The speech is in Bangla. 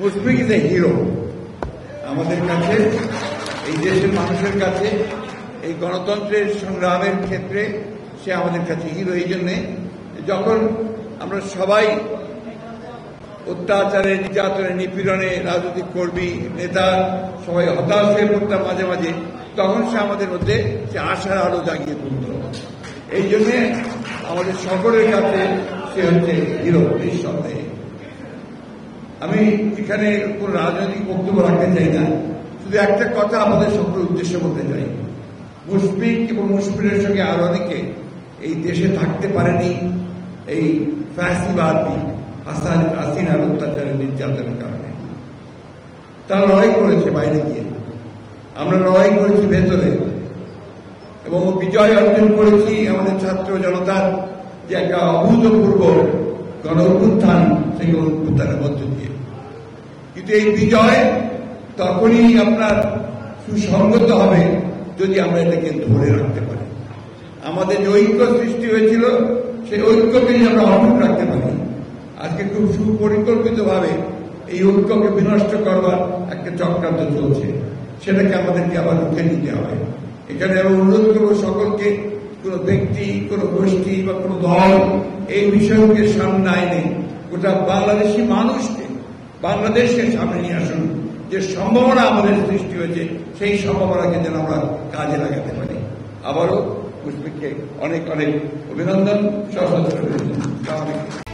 মুশফিক ইজ এ হিরো আমাদের কাছে, এই দেশের মানুষের কাছে, এই গণতন্ত্রের সংগ্রামের ক্ষেত্রে সে আমাদের কাছে হিরো। এই জন্যে যখন আমরা সবাই অত্যাচারে, নির্যাতনে, নিপীড়নে, রাজনৈতিক কর্মী, নেতা সবাই হতাশ হয়ে পড়তাম মাঝে মাঝে, তখন সে আমাদের মধ্যে সে আশার আলো জাগিয়ে তুলত। এই জন্যে আমাদের সকলের কাছে সে হচ্ছে হিরো, নিঃসন্দেহে। আমি এখানে কোন রাজনৈতিক বক্তব্য রাখতে চাই না, শুধু একটা কথা আমাদের সকলের উদ্দেশ্য বলতে চাই। মুশফিক এবং মুশফিকের সঙ্গে আরো অনেকে এই দেশে থাকতে পারেনি এই ফ্যাসিবাদী হাসিনার অত্যাচারের, নির্যাতনের কারণে। তারা লড়াই করেছে বাইরে গিয়ে, আমরা লড়াই করেছি ভেতরে, এবং বিজয় অর্জন করেছি আমাদের ছাত্র জনতার যে একটা অভূতপূর্ব গণ অভ্যুত্থান, সেই গণ অভ্যুত্থানের মধ্য দিয়ে। কিন্তু এই বিজয় তখনই আপনার সুসংগত হবে যদি আমরা এটাকে ধরে রাখতে পারি। আমাদের যে ঐক্য সৃষ্টি হয়েছিল, সেই ঐক্যকে যদি আমরা অটুট রাখতে পারি। আজকে খুব সুপরিকল্পিতভাবে এই ঐক্যকে বিনষ্ট করবার একটা চক্রান্ত চলছে, সেটাকে আমাদেরকে আবার রুখে নিতে হবে। এখানে আমি অনুরোধ করবো সকলকে, কোনো ব্যক্তি, কোনো গোষ্ঠী বা কোনো দল এই বিষয়কে সামনে আইনে গোটা বাংলাদেশি মানুষকে, বাংলাদেশকে সামনে নিয়ে আসুন। যে সম্ভাবনা আমাদের সৃষ্টি হয়েছে, সেই সম্ভাবনাকে যেন আমরা কাজে লাগাতে পারি। আবারও মুশফিককে অনেক অনেক অভিনন্দন, সহযোগিতা।